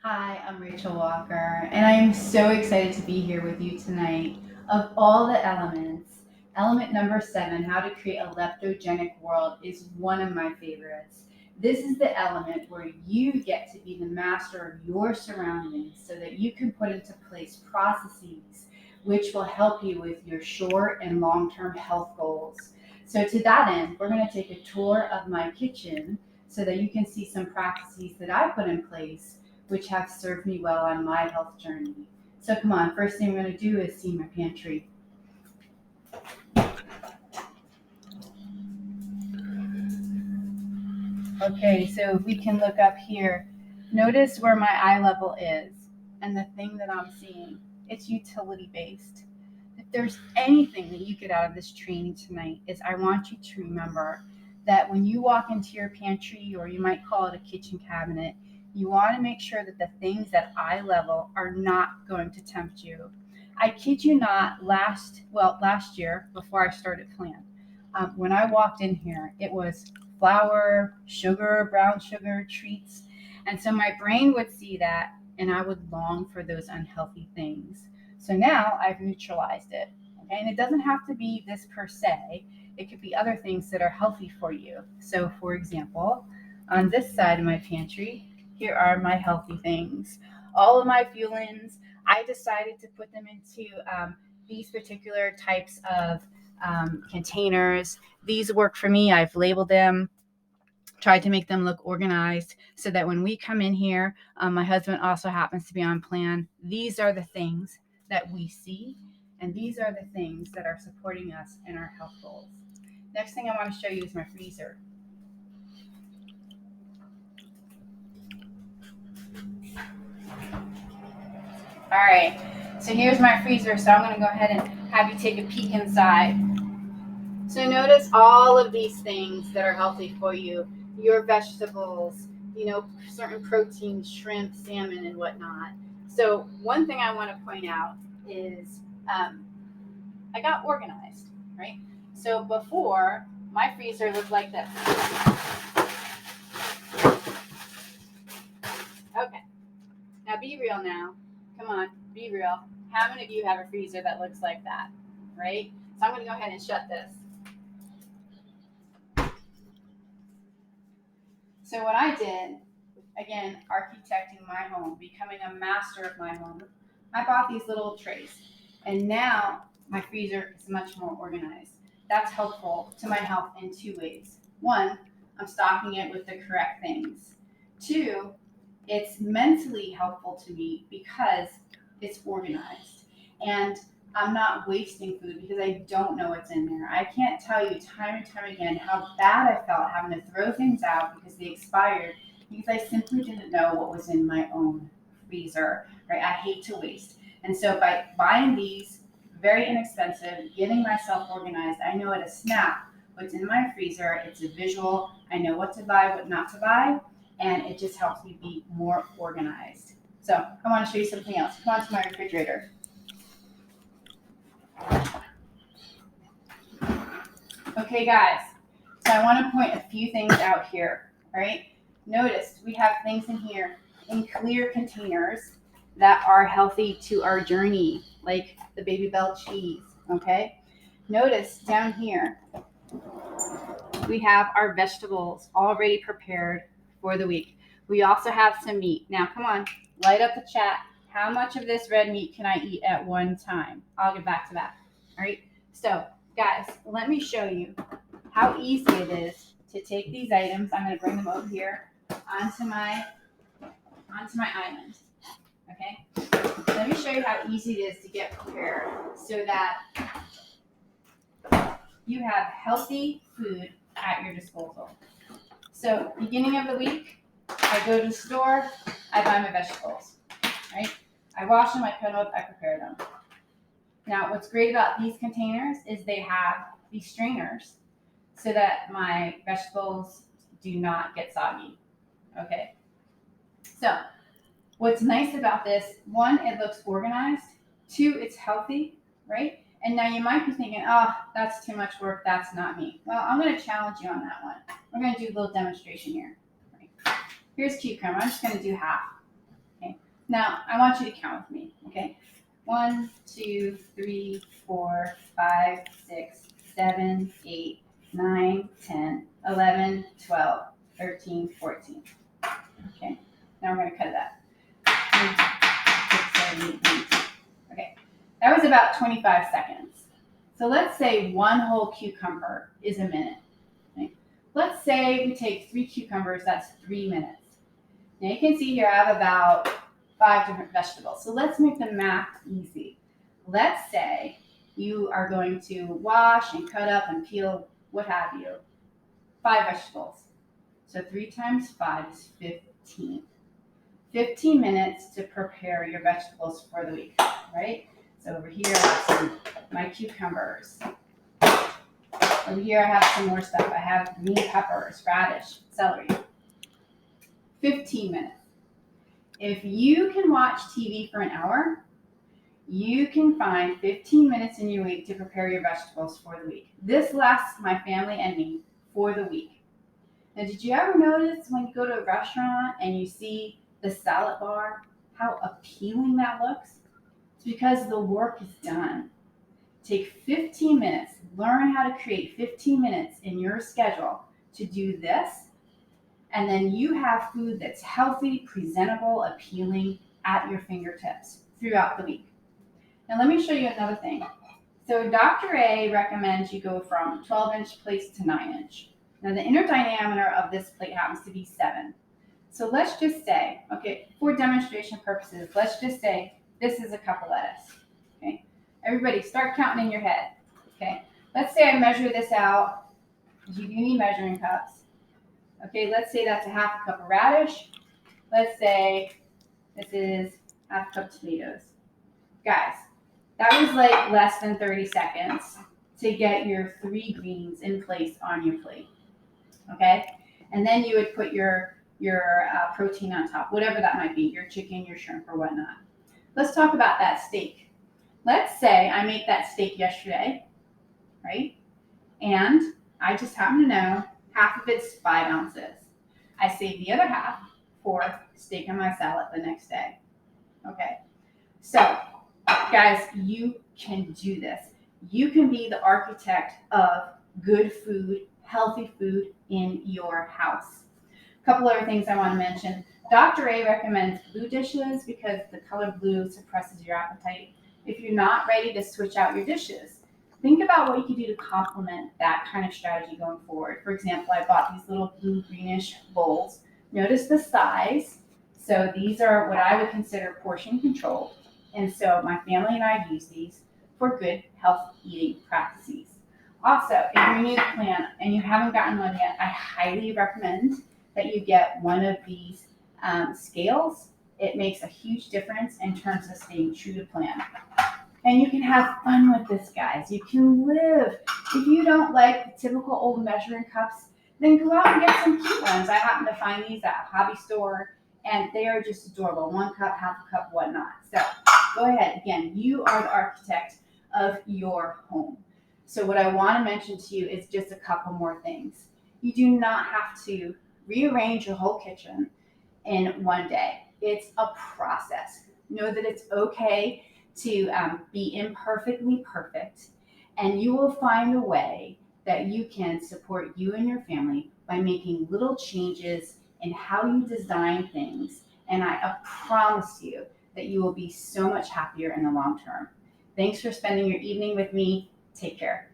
Hi, I'm Rachel Walker, and I am so excited to be here with you tonight. Of all the elements, element number 7, how to create a leptogenic world, is one of my favorites. This is the element where you get to be the master of your surroundings so that you can put into place processes which will help you with your short and long term health goals. So, to that end, we're going to take a tour of my kitchen so that you can see some practices that I put in place which have served me well on my health journey. So come on, first thing we're going to do is see my pantry. Okay, so if we can look up here, notice where my eye level is and the thing that I'm seeing. It's utility based. If there's anything that you get out of this training tonight is I want you to remember that when you walk into your pantry, or you might call it a kitchen cabinet, you want to make sure that the things at eye level are not going to tempt you. I kid you not, last year before I started plan, when I walked in here, it was flour, sugar, brown sugar, treats. And so my brain would see that and I would long for those unhealthy things. So now I've neutralized it. Okay. And it doesn't have to be this per se, it could be other things that are healthy for you. So, for example, on this side of my pantry, here are my healthy things. All of my fuelings, I decided to put them into these particular types of containers. These work for me. I've labeled them, tried to make them look organized so that when we come in here, my husband also happens to be on plan. These are the things that we see, and these are the things that are supporting us in our health goals. Next thing I want to show you is my freezer. All right, so here's my freezer. So I'm going to go ahead and have you take a peek inside. So notice all of these things that are healthy for you, your vegetables, certain proteins, shrimp, salmon, and whatnot. So one thing I want to point out is I got organized, right? So before, my freezer looked like this. Okay, now be real now. Come on, be real. How many of you have a freezer that looks like that, right? So I'm going to go ahead and shut this. So what I did, again, architecting my home, becoming a master of my home, I bought these little trays. And now my freezer is much more organized. That's helpful to my health in two ways. One, I'm stocking it with the correct things. Two, it's mentally helpful to me because it's organized. And I'm not wasting food because I don't know what's in there. I can't tell you time and time again how bad I felt having to throw things out because they expired because I simply didn't know what was in my own freezer, right? I hate to waste. And so by buying these, very inexpensive, getting myself organized, I know at a snap what's in my freezer. It's a visual. I know what to buy, what not to buy, and it just helps me be more organized. So I want to show you something else. Come on to my refrigerator. Okay, guys, so I want to point a few things out here, all right? Notice we have things in here in clear containers that are healthy to our journey, like the Baby Bell cheese, okay? Notice down here, we have our vegetables already prepared for the week. We also have some meat. Now, come on, light up the chat. How much of this red meat can I eat at one time? I'll get back to that, all right? So, guys, let me show you how easy it is to take these items. I'm going to bring them over here onto my island. Okay. Let me show you how easy it is to get prepared so that you have healthy food at your disposal. So beginning of the week, I go to the store, I buy my vegetables. Right? I wash them, I cut them up, I prepare them. Now, what's great about these containers is they have these strainers so that my vegetables do not get soggy. Okay. So, what's nice about this, one, it looks organized. Two, it's healthy, right? And now you might be thinking, oh, that's too much work. That's not me. Well, I'm going to challenge you on that one. We're going to do a little demonstration here. Right? Here's cucumber. I'm just going to do half. Okay. Now, I want you to count with me, okay? 1, 2, 3, 4, 5, 6, 7, 8, 9, 10, 11, 12, 13, 14. Okay, now we're going to cut it up. 6, 7, 8, 9, 10. Okay, that was about 25 seconds. So let's say one whole cucumber is a minute. Okay? Let's say we take 3 cucumbers, that's 3 minutes. Now you can see here I have about 5 different vegetables. So let's make the math easy. Let's say you are going to wash and cut up and peel, what have you, 5 vegetables. So 3 times 5 is 15. 15 minutes to prepare your vegetables for the week, right? So over here I have my cucumbers. Over here I have some more stuff. I have green peppers, radish, celery. 15 minutes. If you can watch TV for an hour, you can find 15 minutes in your week to prepare your vegetables for the week. This lasts my family and me for the week. Now, did you ever notice when you go to a restaurant and you see the salad bar, how appealing that looks? It's because the work is done. Take 15 minutes, learn how to create 15 minutes in your schedule to do this, and then you have food that's healthy, presentable, appealing at your fingertips throughout the week. Now let me show you another thing. So Dr. A recommends you go from 12-inch plates to 9-inch. Now the inner diameter of this plate happens to be 7. So let's just say, okay, for demonstration purposes, let's just say this is a cup of lettuce. Okay, everybody start counting in your head. Okay, let's say I measure this out. You do need measuring cups. Okay, let's say that's a half a cup of radish. Let's say this is half a cup of tomatoes. Guys, that was like less than 30 seconds to get your 3 greens in place on your plate. Okay, and then you would put your protein on top, whatever that might be, your chicken, your shrimp, or whatnot. Let's talk about that steak. Let's say I made that steak yesterday, right? And I just happen to know half of it's 5 ounces. I save the other half for steak on my salad the next day. Okay, so guys, you can do this. You can be the architect of good food, healthy food in your house. A couple other things I want to mention. Dr. A recommends blue dishes because the color blue suppresses your appetite. If you're not ready to switch out your dishes, think about what you can do to complement that kind of strategy going forward. For example, I bought these little blue greenish bowls. Notice the size. So these are what I would consider portion controlled. And so my family and I use these for good health eating practices. Also, if you're new to plan and you haven't gotten one yet, I highly recommend that you get one of these scales. It makes a huge difference in terms of staying true to plan. And you can have fun with this, guys. You can live. If you don't like the typical old measuring cups, then go out and get some cute ones. I happen to find these at a hobby store, and they are just adorable. 1 cup, half a cup, whatnot. So go ahead. Again, you are the architect of your home. So what I want to mention to you is just a couple more things. You do not have to rearrange your whole kitchen in one day. It's a process. Know that it's okay to be imperfectly perfect, and you will find a way that you can support you and your family by making little changes in how you design things, and I promise you that you will be so much happier in the long term. Thanks for spending your evening with me. Take care.